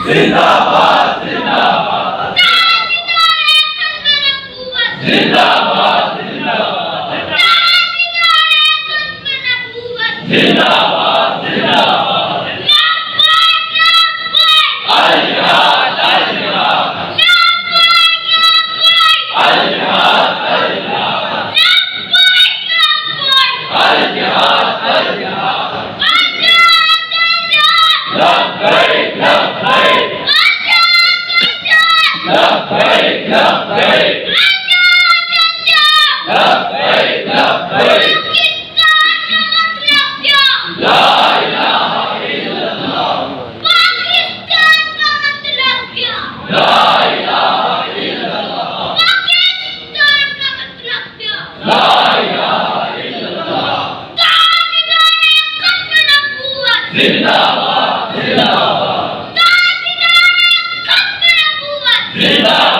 जिंदाबाद जिंदाबाद जिंदाबाद जिंदाबाद जिंदाबाद जिंदाबाद अल जिहाद अल जिहाद अल जिहाद अल जिहाद अल जिहाद अल जिहाद लब्बैक लब्बैक लब्बैक लब्बैक लब्बैक लब्बैक ला इलाहा इल्लल्लाह ला इलाहा इल्लल्लाह ला इलाहा इल्लल्लाह जिंदाबाद जिंदाबाद जिंदाबाद